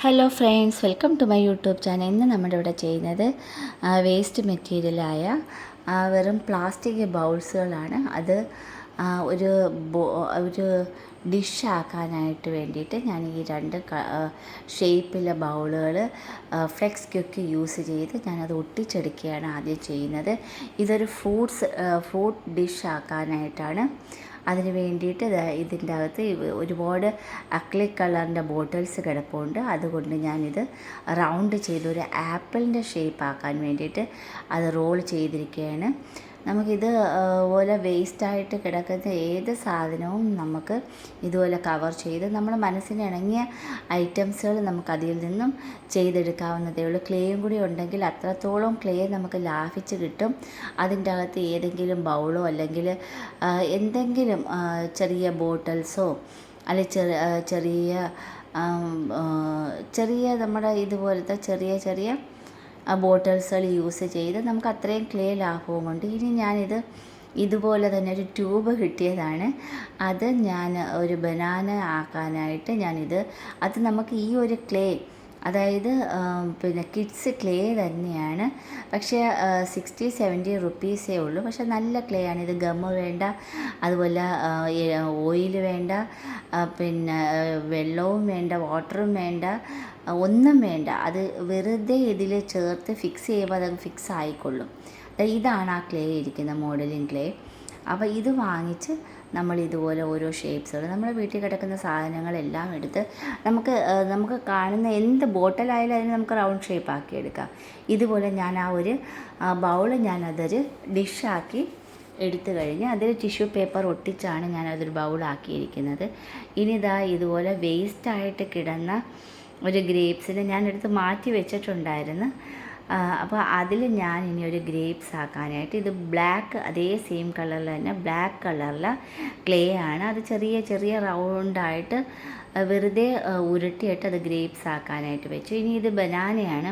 Hello friends, welcome to my YouTube channel. ഇന്ന് നമ്മുടെ ഇവിടെ ചെയ്യുന്നത് വേസ്റ്റ് മെറ്റീരിയലായ വെറും പ്ലാസ്റ്റിക് ബൗൾസുകളാണ്. അത് ഒരു ഡിഷ് ആക്കാനായിട്ട് വേണ്ടിയിട്ട് ഞാൻ ഈ രണ്ട് ഷേപ്പിലെ ബൗളുകൾ ഫ്ലെക്സ് ക്വിക്ക് യൂസ് ചെയ്ത് ഞാനത് ഒട്ടിച്ചെടുക്കുകയാണ് ആദ്യം ചെയ്യുന്നത്. ഇതൊരു ഫ്രൂട്ട് ഡിഷ് ആക്കാനായിട്ടാണ്. അതിന് വേണ്ടിയിട്ട് ഇതിൻ്റെ അകത്ത് ഒരുപാട് അക്രിലിക് കളറിൻ്റെ ബോട്ടിൽസ് കിടപ്പുണ്ട്. അതുകൊണ്ട് ഞാനിത് റൗണ്ട് ചെയ്ത് ഒരു ആപ്പിളിൻ്റെ ഷേപ്പ് ആക്കാൻ വേണ്ടിയിട്ട് അത് റോൾ ചെയ്തിരിക്കുകയാണ്. നമുക്കിത് പോലെ വേസ്റ്റായിട്ട് കിടക്കുന്ന ഏത് സാധനവും നമുക്ക് ഇതുപോലെ കവർ ചെയ്ത് നമ്മുടെ മനസ്സിന് ഇണങ്ങിയ ഐറ്റംസുകൾ നമുക്ക് അതിൽ നിന്നും ചെയ്തെടുക്കാവുന്നതേ ഉള്ളൂ. ക്ലേയും കൂടി ഉണ്ടെങ്കിൽ അത്രത്തോളം ക്ലേ നമുക്ക് ലാഭിച്ച് കിട്ടും. അതിൻ്റെ അകത്ത് ഏതെങ്കിലും ബൗളോ അല്ലെങ്കിൽ എന്തെങ്കിലും ചെറിയ ബോട്ടിൽസോ അല്ലെങ്കിൽ ചെറിയ നമ്മുടെ ഇതുപോലത്തെ ചെറിയ ബോട്ടിൽസുകൾ യൂസ് ചെയ്ത് നമുക്ക് അത്രയും ക്ലേ ലാഭവും കൊണ്ട് ഇനി ഞാനിത് ഇതുപോലെ തന്നെ ഒരു ട്യൂബ് കിട്ടിയതാണ്. അത് ഞാൻ ഒരു ബനാന ആക്കാനായിട്ട് അത് നമുക്ക് ഈ ഒരു ക്ലേ, അതായത് പിന്നെ കിഡ്സ് ക്ലേ തന്നെയാണ്. പക്ഷേ 60-70 റുപ്പീസേ ഉള്ളൂ. പക്ഷെ നല്ല ക്ലേ ആണ്. ഇത് ഗമ്മ് വേണ്ട, അതുപോലെ ഓയിൽ വേണ്ട, പിന്നെ വെള്ളവും വേണ്ട, വാട്ടറും വേണ്ട, ഒന്നും വേണ്ട. അത് വെറുതെ ഇതിൽ ചേർത്ത് ഫിക്സ് ചെയ്യുമ്പോൾ അത് ഫിക്സ് ആയിക്കൊള്ളും. ഇതാണ് ആ ക്ലേ ഇരിക്കുന്ന മോഡലിംഗ് ക്ലേ. അപ്പോൾ ഇത് വാങ്ങിച്ച് നമ്മൾ ഇതുപോലെ ഓരോ ഷേപ്സുകൾ നമ്മുടെ വീട്ടിൽ കിടക്കുന്ന സാധനങ്ങളെല്ലാം എടുത്ത് നമുക്ക് കാണുന്ന എന്ത് ബോട്ടിലായാലും അതിന് നമുക്ക് റൗണ്ട് ഷേപ്പ് ആക്കി എടുക്കാം. ഇതുപോലെ ഞാൻ ആ ഒരു ബൗള് ഞാനതൊരു ഡിഷാക്കി എടുത്തു കഴിഞ്ഞ് അതിൽ ടിഷ്യൂ പേപ്പർ ഒട്ടിച്ചാണ് ഞാനതൊരു ബൗളാക്കിയിരിക്കുന്നത്. ഇനി ഇതുപോലെ വേസ്റ്റായിട്ട് കിടന്ന ഒരു ഗ്രേപ്സിന് ഞാനെടുത്ത് മാറ്റി വെച്ചിട്ടുണ്ടായിരുന്നു. അപ്പോൾ അതിൽ ഞാൻ ഇനി ഒരു ഗ്രേപ്സ് ആക്കാനായിട്ട് ഇത് ബ്ലാക്ക്, അതേ സെയിം കളറിൽ തന്നെ ബ്ലാക്ക് കളറിലെ ക്ലേ ആണ്. അത് ചെറിയ റൗണ്ടായിട്ട് വെറുതെ ഉരുട്ടിയിട്ട് അത് ഗ്രേപ്സ് ആക്കാനായിട്ട് വെച്ചു. ഇനി ഇത് ബനാനയാണ്.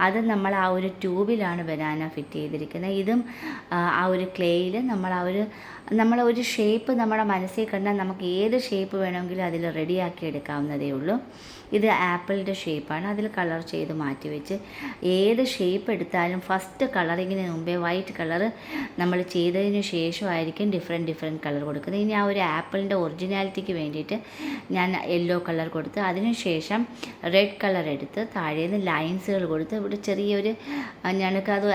അത് നമ്മൾ ആ ഒരു ട്യൂബിലാണ് ബനാന ഫിറ്റ് ചെയ്തിരിക്കുന്നത്. ഇതും ആ ഒരു ക്ലേയിൽ നമ്മൾ ഒരു ഷേപ്പ് നമ്മുടെ മനസ്സിൽ കണ്ടാൽ നമുക്ക് ഏത് ഷേപ്പ് വേണമെങ്കിലും അതിൽ റെഡിയാക്കി എടുക്കാവുന്നതേ ഉള്ളൂ. ഇത് ആപ്പിളിൻ്റെ ഷേപ്പാണ്. അതിൽ കളർ ചെയ്ത് മാറ്റി വെച്ച് ഏത് ഷേപ്പ് എടുത്താലും ഫസ്റ്റ് കളറിങ്ങിന് മുമ്പേ വൈറ്റ് കളർ നമ്മൾ ചെയ്തതിന് ശേഷമായിരിക്കും ഡിഫറെൻറ്റ് കളർ കൊടുക്കുന്നത്. ഇനി ആ ഒരു ആപ്പിളിൻ്റെ ഒറിജിനാലിറ്റിക്ക് വേണ്ടിയിട്ട് ഞാൻ യെല്ലോ കളർ കൊടുത്ത് അതിനുശേഷം റെഡ് കളർ എടുത്ത് താഴേന്ന് ലൈൻസുകൾ കൊടുത്ത് ഇവിടെ ചെറിയൊരു ഞങ്ങൾക്കത്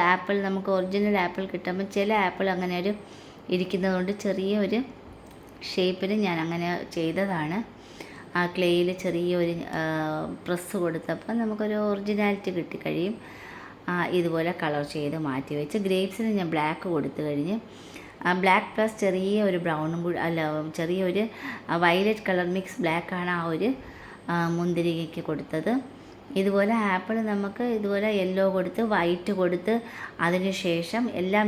നമുക്ക് ഒറിജിനൽ ആപ്പിൾ കിട്ടുമ്പോൾ ചില ആപ്പിൾ അങ്ങനെ ഒരു ഇരിക്കുന്നതുകൊണ്ട് ചെറിയൊരു ഷേപ്പിൽ ഞാൻ അങ്ങനെ ചെയ്തതാണ്. ആ ക്ലേയിൽ ചെറിയൊരു പ്രസ് കൊടുത്തപ്പോൾ നമുക്കൊരു ഒറിജിനാലിറ്റി കിട്ടിക്കഴിയും. ഇതുപോലെ കളർ ചെയ്ത് മാറ്റി വെച്ച് ഗ്രേപ്സിന് ഞാൻ ബ്ലാക്ക് കൊടുത്തു കഴിഞ്ഞ് ബ്ലാക്ക് പ്ലസ് ചെറിയൊരു ബ്രൗണും കൂടി ചെറിയൊരു വയലറ്റ് കളർ മിക്സ് ബ്ലാക്കാണ് ആ ഒരു മുന്തിരിങ്ങയ്ക്ക് കൊടുത്തത്. ഇതുപോലെ ആപ്പിൾ നമുക്ക് ഇതുപോലെ യെല്ലോ കൊടുത്ത് വൈറ്റ് കൊടുത്ത് അതിന് ശേഷം എല്ലാം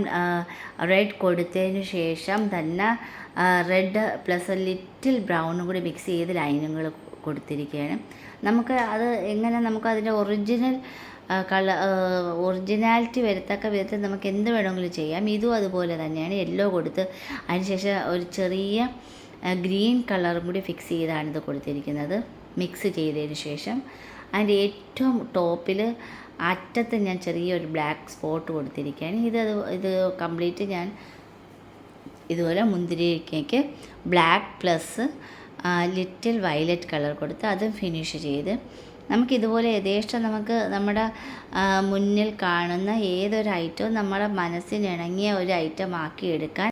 റെഡ് കൊടുത്തതിന് ശേഷം തന്നെ റെഡ് പ്ലസ് ലിറ്റിൽ ബ്രൗണും കൂടി മിക്സ് ചെയ്ത് ലൈനുകൾ കൊടുത്തിരിക്കുകയാണ്. നമുക്ക് അത് എങ്ങനെ അതിൻ്റെ ഒറിജിനാലിറ്റി വരത്തക്ക വിധത്തിൽ നമുക്ക് എന്ത് വേണമെങ്കിലും ചെയ്യാം. ഇതും അതുപോലെ തന്നെയാണ്. യെല്ലോ കൊടുത്ത് അതിനുശേഷം ഒരു ചെറിയ ഗ്രീൻ കളറും കൂടി ഫിക്സ് ചെയ്താണ് ഇത് കൊടുത്തിരിക്കുന്നത്. മിക്സ് ചെയ്തതിന് ശേഷം അതിൻ്റെ ഏറ്റവും ടോപ്പിൽ അറ്റത്ത് ഞാൻ ചെറിയൊരു ബ്ലാക്ക് സ്പോട്ട് കൊടുത്തിരിക്കുകയാണ്. ഇത് കംപ്ലീറ്റ് ഞാൻ ഇതുപോലെ മുന്തിരിക്കയ്ക്ക് black plus little violet colour കൊടുത്ത് അതും ഫിനിഷ് ചെയ്ത് നമുക്കിതുപോലെ യഥേഷ്ടം നമ്മുടെ മുന്നിൽ കാണുന്ന ഏതൊരു ഐറ്റവും നമ്മുടെ മനസ്സിനിണങ്ങിയ ഒരു ഐറ്റം ആക്കി എടുക്കാൻ